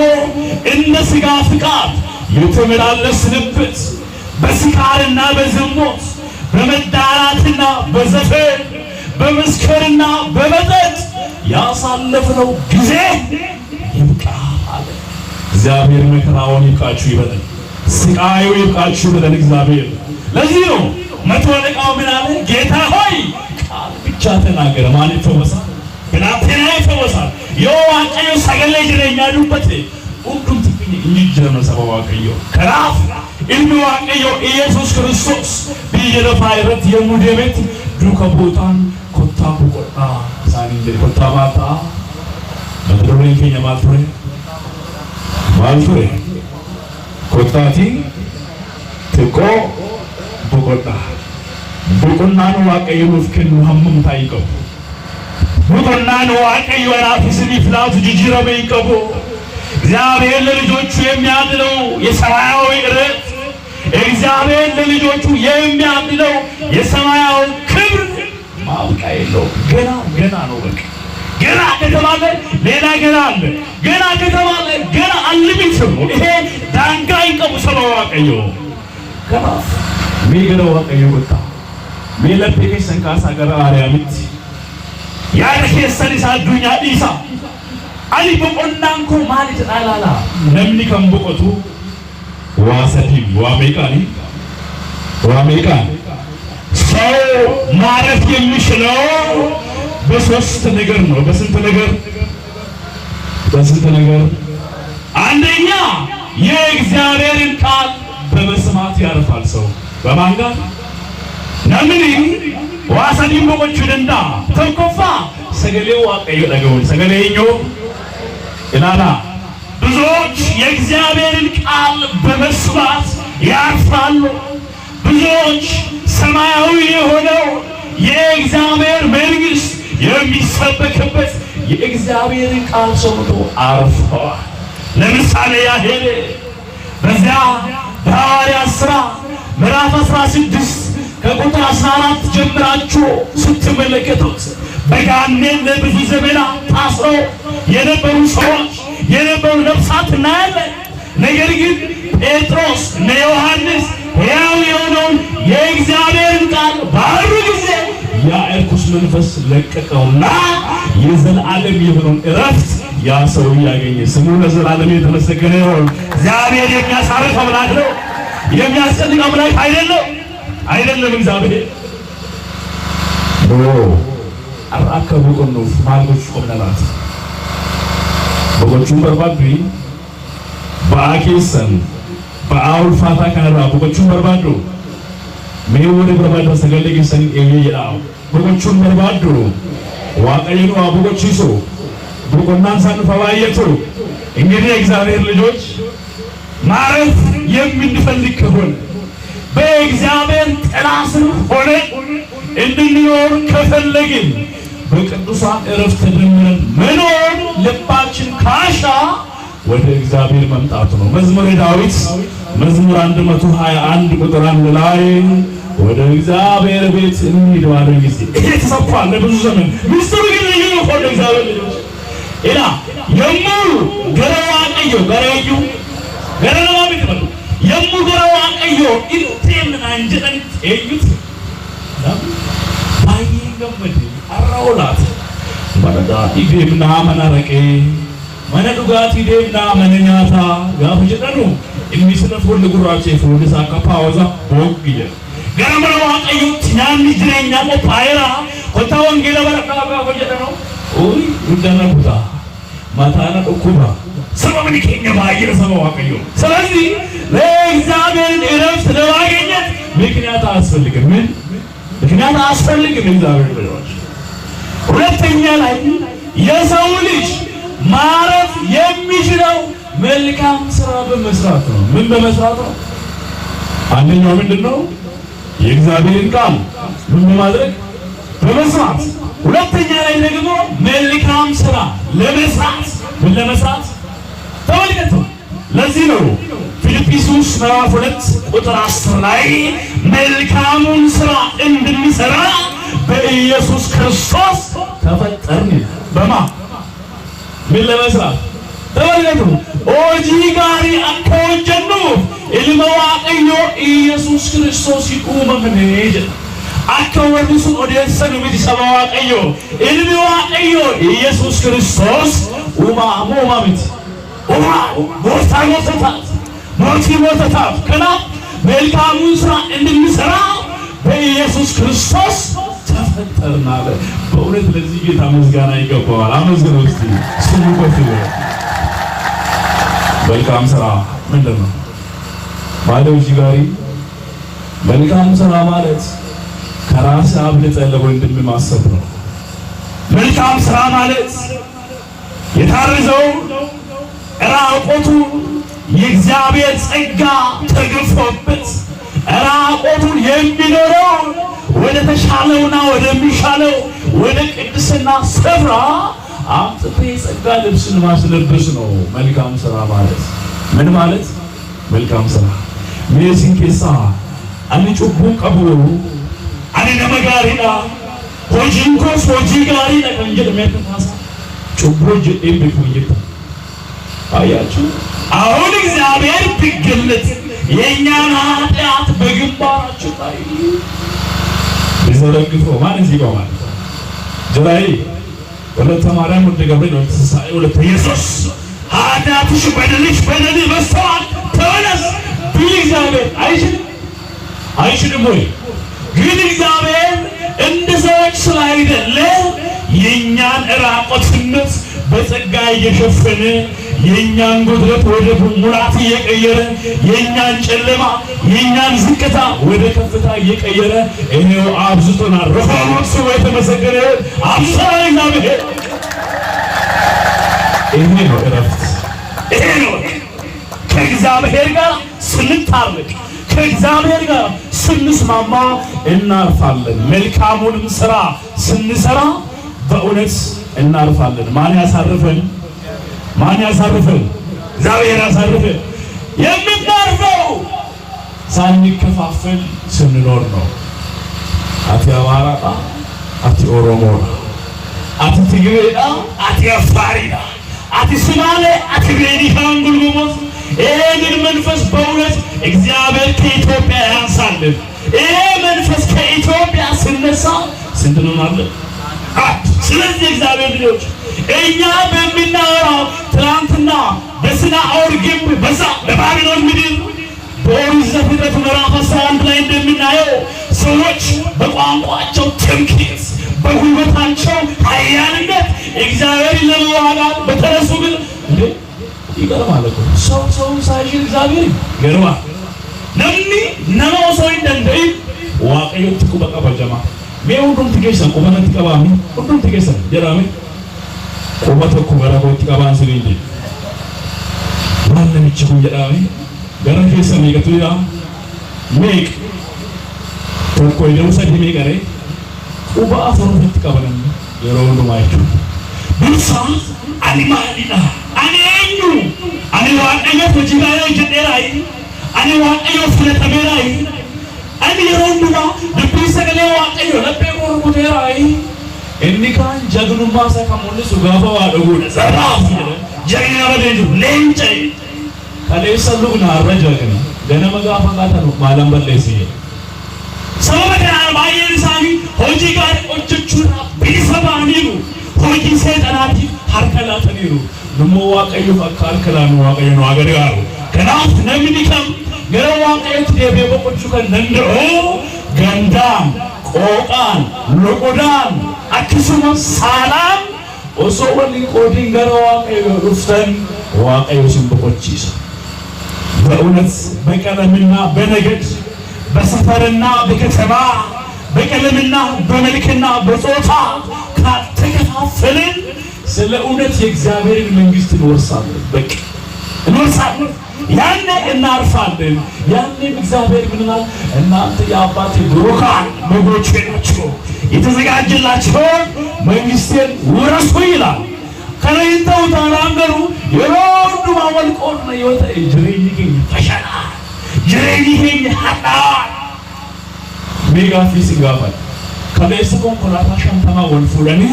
እንደ ሥጋ ፍቃድ የተመላለስንበት በስካርና በዝሙት በመዳራትና በዘፈን በመስከርና በመጠጥ ያሳለፍነው ጊዜ ይብቃ አለ። እግዚአብሔር መከራውን ይብቃችሁ ይበለን፣ ስቃዩ ይብቃችሁ ይበለን እግዚአብሔር። ለዚህ ነው መቶ አለቃው ምን አለ? ጌታ ሆይ ቃል ብቻ ተናገረ ማን ይፈወሳል? ብላቴና ይፈወሳል። የዋቀዮ ሰገሌ ጅረኛ ዱበት ሁሉም ትክክል እንጅረነ ሰበዋ ቀዮ ከራፍ ኢልሚ ዋቀዮ ኢየሱስ ክርስቶስ ቢየለፋይረት የሙዴቤት ዱከቦታን ኮታ ቆጣ ሳኒ እንደ ኮታ ማታ በድሮኝ ከኛ ማልቶሬ ኮታቲ ትቆ በቆጣ በቆናኑ ዋቀዮ ፍከኑ ሀምም ታይቀው ሙቶናኑ ዋቀዮ ራፊስኒ ፍላቱ ጅጅረ በይቀቦ እግዚአብሔር ለልጆቹ የሚያድለው የሰማያዊ ርት እግዚአብሔር ለልጆቹ የሚያድለው የሰማያዊ ክብር ማብቂያ የለው። ገና ነው። በቃ ገና ከተባለ ሌላ ገና አለ። ገና ከተባለ ገና አንሊሚት ነው። ይሄ ዳንጋይ ቀቡ ሰማው ዋቀዮ ገና ሚገረው ዋቀዮ ወጣ ሚለፔ ሰንካሳ ገራ አሪያምት ያረከ ሰሊሳ ዱኛ ዲሳ አሊ በቆናንኮ ማለት ጣላላ ነምኒ ከምቦቆቱ ዋሰዲ ዋሜቃኒ ሰው ማረፍ የሚችለው በሶስት ነገር ነው። በስንት ነገር? አንደኛ የእግዚአብሔርን ቃል በመስማት ያርፋል ሰው። በማን ጋር ነምኒ ዋሰዲ በቆቹ ደንዳ ተንኮፋ ሰገሌው ዋቀዮ ደገውን ሰገሌኞ ኢላላ ብዙዎች የእግዚአብሔርን ቃል በመስማት ያርፋሉ። ብዙዎች ሰማያዊ የሆነው የእግዚአብሔር መንግሥት የሚሰበክበት የእግዚአብሔርን ቃል ሰምቶ አርፈዋል። ለምሳሌ ያህል በዚያ በሐዋርያት ሥራ ምዕራፍ 16 ከቁጥር 14 ጀምራችሁ ስትመለከቱት በጋኔን ለብዙ ዘመናት ታስረው የነበሩ ሰዎች የነበሩ ነፍሳት እናያለን። ነገር ግን ጴጥሮስ እና ዮሐንስ ሕያው የሆነውን የእግዚአብሔርን ቃል ባወሩ ጊዜ ያ እርኩስ መንፈስ ለቀቀውና የዘላለም የሆነውን እረፍት ያ ሰው ያገኘ። ስሙ ለዘላለም የተመሰገነ ይሁን። እግዚአብሔር የሚያሳርፍ አምላክ ነው። የሚያስጨንቅ አምላክ አይደለም። እግዚአብሔር araka buqonno maalgoch qomnalat bogochun barbadu baakesan baawul fata kanara bogochun barbadu meewore barbadu sagale gisan eeyyaa bogochun barbadu waaqayyo abogochiso bogoናን ሳንፈዋየቱ እንግዲህ እግዚአብሔር ልጆች ማረፍ የምንፈልግ ከሆነ በእግዚአብሔር ጥላ ስር ሆነ እንድንኖር ከፈለግን በቅዱሳን ዕረፍት ተደምረን መኖር ልባችን ካሻ ወደ እግዚአብሔር መምጣት ነው። መዝሙረ ዳዊት መዝሙር 121 ቁጥር 1 ላይ ወደ እግዚአብሔር ቤት እንሂድ ባለ ጊዜ ተሰጥቷል ለብዙ ዘመን ምስጢሩ ግን ይሄ ወደ እግዚአብሔር ልጆች ኢላ የሙሉ ገረዋቀዮ ገረዩ ገረዋ ቢትበሉ የሙ ገረዋቀዮ ኢንቴን አንጀን እዩት ባይገመድ አራውላት ባዳ ኢዴምና መናረቄ መነዱጋት ኢዴምና መነኛታ ጋፍ ጀደኑ ኢሚስነፎል ጉራቼ ፎልሳ ካፓውዛ ቦግየ ገረዋቀዮ ቲናን ጅሬኛ ሞፓይራ ኮታ ወንጌላ በረካ ጋፍ ጀደኑ ኦይ እንደነቡታ ማታና ቁባ ሰማምን ከኛ ባይረ ሰማው አቀዩ ስለዚህ ለእግዚአብሔር ዕረፍት ለማግኘት ምክንያት አያስፈልግም። ምን ምክንያት አያስፈልግም። እግዚአብሔር ብለዋል። ሁለተኛ ላይ የሰው ልጅ ማረፍ የሚችለው መልካም ስራ በመስራት ነው። ምን በመስራት ነው? አንደኛው ምንድነው? የእግዚአብሔርን ቃል ምን በማድረግ በመስራት። ሁለተኛ ላይ ደግሞ መልካም ስራ ለመስራት ምን ለመስራት ተመልከቱ። ለዚህ ነው ፊልጵስዩስ ምዕራፍ 2 ቁጥር 10 ላይ መልካሙን ስራ እንድንሰራ በኢየሱስ ክርስቶስ ተፈጠርን። በማ ምን ለመስራት ተመልከቱ። ኦጂ ጋሪ አከወጀኑ ኢልመዋቀዮ ኢየሱስ ክርስቶስ ይቁመምኔ አከወርሱ ኦዴሰኑ ቢሰባዋቀዮ ኢልመዋቀዮ ኢየሱስ ክርስቶስ ኡማሙማምት ሞታታት ከና መልካሙን ስራ እንድንሰራ በኢየሱስ ክርስቶስ ተፈጠርን አለ። በእውነት ለዚህ ጌታ ምስጋና ይገባዋል። አመስግኑ እስቲ ስሙ ከፍሉ። መልካም ስራ ምንድነው? ባለው ጂጋሪ መልካም ስራ ማለት ከራስ አብልጠህ ለወንድም ማሰብ ነው። መልካም ስራ ማለት የታረዘው ራቆቱ የእግዚአብሔር ጸጋ ተገፎበት ራቆቱን የሚኖረው ወደ ተሻለውና ወደሚሻለው ወደ ቅድስና ስፍራ አምጥቶ የጸጋ ልብስን ማስለበስ ነው መልካም ስራ ማለት። ምን ማለት መልካም ስራ? ሜሲን ኬሳ አንጩቡ ቀቡ አኔ ነመጋሪና ሆጂንኮስ ሆጂ ጋሪና ከንጀል መተታሳ ጩቡ ጀዴም ቢኩኝታ አያችሁ። አሁን እግዚአብሔር ቢገለጥ የኛን ኃጢአት በግንባራችን ላይ ቢዘረግፈው ማን እዚህ ቆማል? ጀላይ ወለተ ማርያም ወደ ገብርኤል ወደ ተሳይ ወደ ኢየሱስ ኃጢአትሽ በደልሽ በስተዋል ተነስ ቢል እግዚአብሔር አይችልም ወይ? ግን እግዚአብሔር እንደ ሰዎች ስላይደለ የኛን ራቆትነት በጸጋ እየሸፈነ የኛን ጉድለት ወደ ሙላት እየቀየረ የኛን ጨለማ የኛን ዝቅታ ወደ ከፍታ እየቀየረ እኔው አብዝቶናል። ረፋኖስ የተመሰገነ አብዝቶናል እግዚአብሔር። ይሄ ነው ዕረፍት። ይሄ ነው ከእግዚአብሔር ጋር ስንታረቅ ከእግዚአብሔር ጋር ስንስማማ እናርፋለን። መልካሙንም ስራ ስንሰራ በእውነት እናርፋለን። ማን ያሳርፈን? ማን ያሳርፈን? እግዚአብሔር ያሳርፈን። የምናርፈው ሳንከፋፈል ስንኖር ነው። አቲ አማራጣ፣ አቲ ኦሮሞራ፣ አቲ ትግሬዳ፣ አቲ አፋሪዳ፣ አቲ ሱማሌ፣ አቲ ቤኒሻንጉል ጉሙዝ ይሄንን መንፈስ በእውነት እግዚአብሔር ከኢትዮጵያ ያንሳልን። ይሄ መንፈስ ከኢትዮጵያ ሲነሳ ስንት እንሆናለን? ስለዚህ እግዚአብሔር ልጆች እኛ በሚናወራው ትናንትና በስናኦር ግንብ በዛ በባቢሎን ምድር በኦሪት ዘፍጥረት ምዕራፍ 11 ላይ እንደምናየው ሰዎች በቋንቋቸው ትምክህት በጉልበታቸው ኃያልነት እግዚአብሔር ለመዋጋት በተነሱ ግን እንዴ ይገርማል እኮ ሰው ሳይሽል እግዚአብሔር ይገርማል። ነምኒ ነማው ሰው እንደንደይ ዋቀዮት ኩበቃ በጀማ ሁሉም ትገሰን ቁመት ተቀባሚ ሁሉም ትገሰን ጀራሚ ቁመት ኩበራው ተቀባን ሲልኝ ማንም ይችላል ጀራሚ ገረከሰን ይገቱያ ሜክ ተቆይ ደውሰ ዲሜቀሬ ቁባ አፈሩ ተቀበለን የሮንዱ ማይቹ ብሳ አኒማሊና አኔኙ አኔ ዋቀዮ ተጂጋራ ይጀደራይ አኔ ዋቀዮ ፍለተበራይ አኔ የሮንዱማ ለብሰገለ ዋቀዮ ለበቆር ኩቴራይ እንዲካን ጀግኑማ ሰከሙልሱ ጋፋው አደጉ ዘራፍ ጀግና በደጁ ሌንጨ ከለሰሉና አረጀገና ገና መጋፋቃታ ነው ማለም በለሲ ሰበከና ባየንሳኒ ሆጂ ጋር ኦጀቹራ ቢሰባኒሩ ሆጂ ሰይጣናቲ ሐርከላተኒሩ ደሞ ዋቀዩ አካልከላኑ ዋቀዩ ነው አገዳሩ ከናፍ ነምኒከም ገረ ዋቀዩ ደቤ በቆቹ ከነንደኦ ገንዳም ቆቃን ለቆዳን አክሱም ሰላም ኦሶወሊ ቆዲን ገረ ዋቀዩ ሩፍተን ዋቀዩ ሲምበቆቺስ በእውነት በቀለምና በነገድ በሰፈርና በከተማ በቀለምና በመልክና በጾታ ከተከፋፈልን ስለ እውነት የእግዚአብሔርን መንግስት እንወርሳለን። በቃ እንወርሳለን። ያኔ እናርፋለን። ያኔ እግዚአብሔር ምንናል? እናንተ የአባቴ ብሩካን በጎቼ ናችሁ፣ የተዘጋጀላችሁ መንግስቴን ውረሱ ይላል። ከለይተው ታናገሩ የሮዱ ማወልቆን ነው ይወጣ ጅሬኒገኝ ፈሻና ጅሬኒገኝ ሀዳ ሜጋፊስ ጋፋል ከለይስ ኮንኮላታ ሻንተማ ወንፉለኒ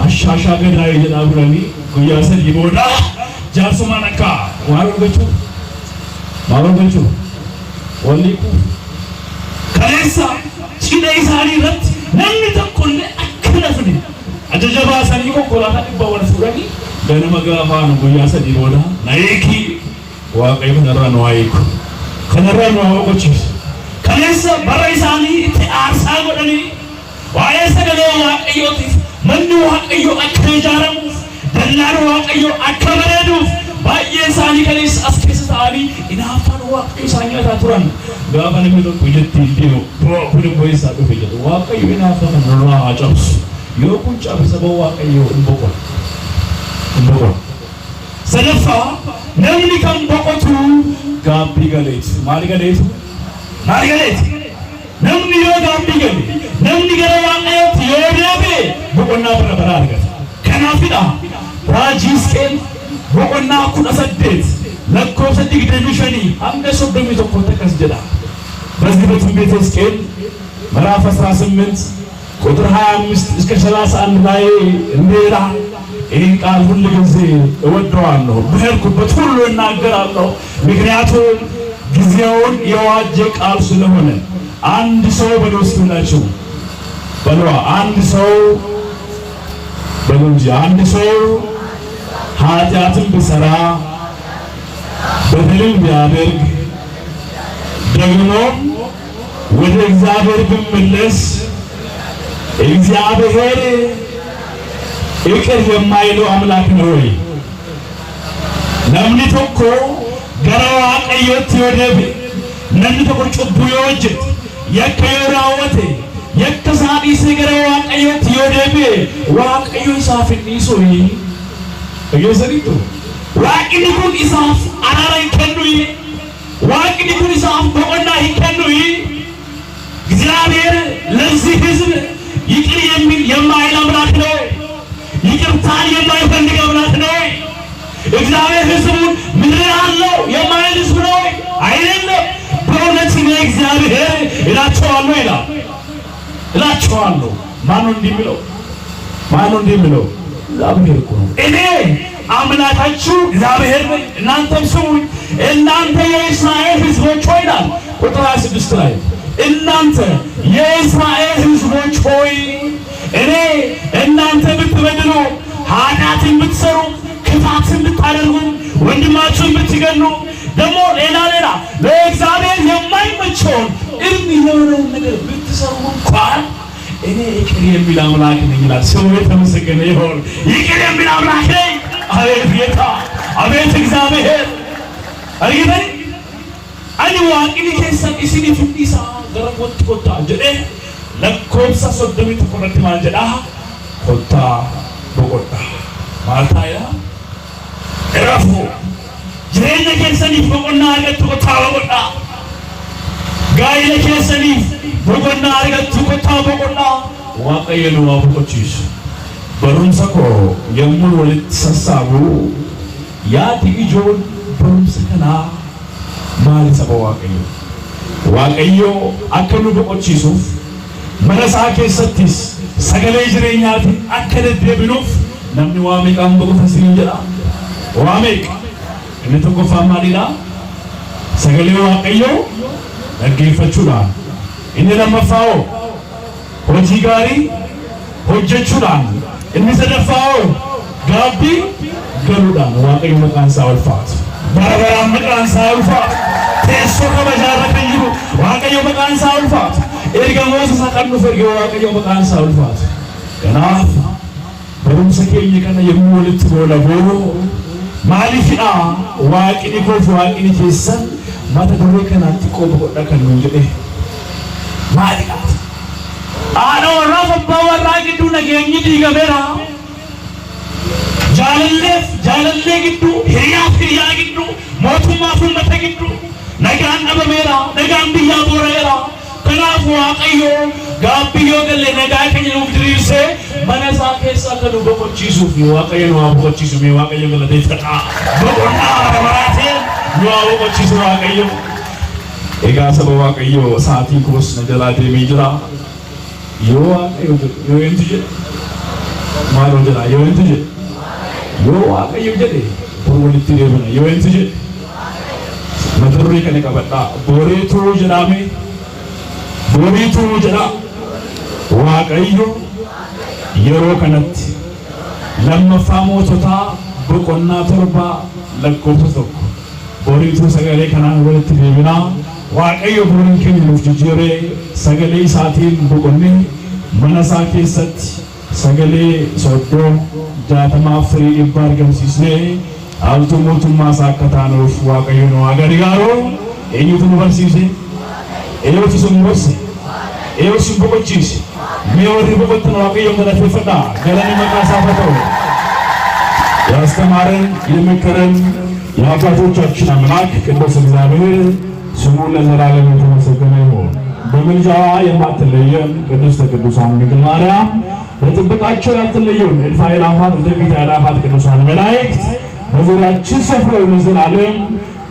አሻሻ ገዳይ ይላብረኒ ጉያሰ ይቦዳ ጃርሱማነካ ዋሮገቹ ወሊኩ ከለይሳ ቺለይሳኒ ረት ነን ተቆለ አከለፍኒ አጀጀባ ሰኒ ኮንኮላታ ይባወል ፉለኒ ገነ መጋፋን ጉያሰ ይቦዳ ናይኪ ዋቀይ ነራ ነው አይኩ ከነራ ነው አወቆች ከለይሳ በራይሳኒ ተአርሳ ጎደኒ ዋየሰ ገለ ዋቀዮት መኑ ዋቀዮ አከጃረሙ ደላሩ ዋቀዮ አከበረዱ ባየሳኒ ከለይስ አስከስታኒ ኢናፋን ዋቀዮ ሳኛታ ቱራን ጋባን ምሎ ፕሮጀክት ዲዮ ፕሮፖል ቦይሳ ዶፈጀ ዋቀዮ ኢናፋን ነራ አጫውስ yokuncha bisaba waaqayyo inboko ሰለፋ ነምኒ ከም በቆቱ ጋቢ ገሌት ማሪ ገሌት ነምኒ ጋቢ ገሌ ነምኒ ገረ waaqayyo yoደቤ በቆና በረበራ አርገት ከናፊዳ ራጂስኬን በቆና ኩነሰደት ለኮሰ ዲግደሚሸኒ አንገሶ በሚተኮ ተከስጀዳ በዚህ በትንቢተ ሕዝቅኤል ምዕራፍ 18 ቁጥር 25 እስከ 31 ላይ እንዴራ ይህን ቃል ሁሉ ጊዜ እወደዋለሁ፣ በሄድኩበት ሁሉ እናገራለሁ። ምክንያቱም ጊዜውን የዋጀ ቃል ስለሆነ። አንድ ሰው በዶስቱላችሁ በሏ አንድ ሰው በሉንጂ አንድ ሰው ኃጢአትን ቢሰራ በደልን ቢያደርግ ደግሞ ወደ እግዚአብሔር ቢመለስ እግዚአብሔር ይቅር የማይለው አምላክ ነው ወይ? ነምኒ ተኮ ገራው አቀዮት ይወደብ ነምኒ ተኮ ጩቡ ይወጅት የከዮራወቴ የከሳዲስ ገራው አቀዮት ይወደብ ዋቀዮ ይሳፍኒ ሶይ እየሰሪቱ ዋቂኒ ኩን ይሳፍ አራራይ ከኑይ ዋቂኒ ኩን ይሳፍ በቆና ይከኑይ እግዚአብሔር ለዚህ ሕዝብ ይቅር የሚል የማይል አምላክ ነው። ይቅርታን የማይፈልግ አምላክ ነው። እግዚአብሔር ሕዝቡን ምን ያለው የማይል ሕዝብ ነው አይደለም። በእውነት ነው እግዚአብሔር እላቸዋለሁ እላቸዋለሁ። ማን ነው እንደሚለው እግዚአብሔር እኮ ነው። እኔ አምላካችሁ እግዚአብሔር ነኝ፣ እናንተም ስሙኝ። እናንተ የእስራኤል ሕዝቦች ሆይ ይላል ቁጥር 26 ላይ እናንተ የእስራኤል ሕዝቦች ሆይ እኔ እናንተ ብትበድሉ ኃጢአትን ብትሰሩ ክፋትን ብታደርጉ ወንድማችሁን ብትገሉ ደግሞ ሌላ ለእግዚአብሔር የማይመቸውን እርም የሆነውን ነገር ብትሰሩ እንኳን እኔ ይቅር የሚል አምላክ ነኝ ይላል። ስሙ የተመሰገነ ይሁን። ይቅር የሚል አምላክ ነኝ። አቤት ጌታ፣ አቤት እግዚአብሔር። አሪገኝ ani waaqni keessan isin fidisa gara kotta jedhe lakkoobsa 31 maal jedha kotta boqodha maal taaya erafu jireenya keessaniif boqonnaa argattu kotta boqodha gaa'ila keessaniif boqonnaa argattu kotta boqodha waaqayyo nu waa boqochiisu barumsa koo yommuu walitti sassaabu yaadi ijoon barumsa kanaa maali saba waaqayyo akka nu boqochiisuuf mana isaa keessattis sagalee jireenyaatiin akka deddeebinuuf namni waa meeqaan boqota siin jedha waa meeqa inni tokkoffaa maalidha sagalee waaqayyo dhaggeeffachuudhaan inni lammaffaa hojii gaarii hojjechuudhaan inni sadaffaa gaabbii galuudhaan waaqayyo maqaan isaa ulfaatu barabaraan maqaan isaa ulfaatu teessoo kabajaarra kan jiru waaqayyo maqaan isaa ulfaatu ergamoota isaa kan dhufu erga waaqayyo maqaan isaa ulfaatu kanaaf barumsa keenya kana yommuu walitti boolaboo maaliifidha waaqni koof waaqni keessan mata duree kanaatti qoba godha kan nuun jedhe maalidha haadha warraaf abbaa warraa gidduu nageenyi diigameera jaalallee gidduu hiriyaaf hiriyaa gidduu mootummaaf uummata gidduu nagaan dhabameera nagaan biyyaa booreera kanaaf waaqayyo gaabbiyyoo galee nagaa keenya nuuf diriirsee mana isaa keessa akka nu boqochiisuuf waaqayyo nu haa boqochiisu mee waaqayyo galateeffadhaa boqonnaa baraateen nu haa boqochiisu waaqayyo egaa saba waaqayyo sa'aatiin koos na jalaa deemee jira yoo waaqayyo yoo eentu jedhe maaloo jedha yoo eentu jedhe yoo waaqayyo jedhe bor walitti deebina yoo eentu jedhe mata duree kana qabadhaa booreetuu jedhame booreetuu jedha waaqayyo yeroo kanatti lammaffaa moototaa boqonnaa 7 lakkoofsa 1 booreetuu sagalee kanaan walitti deebinaa waaqayyo boriin keenya nuuf jijjiiree sagalee isaatiin boqonnee mana isaa keessatti sagalee 30 argamsiisnee haaltuu mootummaa isaa akka taanuuf waaqayyo nu haa gargaaru. Eenyutu nu barsiise? Eenyutu sun barse? Eenyutu sun boqochiise? Mee warri boqotan waaqayyoon galateeffadhaa galanni maqaa isaaf haa ta'u. ያስተማረን የመከረን የአባቶቻችን አምላክ ቅዱስ እግዚአብሔር ስሙ ለዘላለም የተመሰገነ ይሁን። በምልጃዋ የማትለየን ቅድስተ ቅዱሳን ድንግል ማርያም በጥበቃቸው ያትለዩን እልፍ አእላፋት ወደፊት አእላፋት ቅዱሳን መላእክት በዙሪያችን ሰፍረው ለዘላለም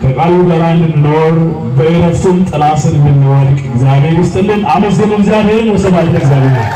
ከቃሉ ጋር እንድንኖር በዕረፍቱም ጥላ ስር እንድንወድቅ እግዚአብሔር ይስጥልን። አመስግኑ እግዚአብሔርን። ወስብሐት ለእግዚአብሔር።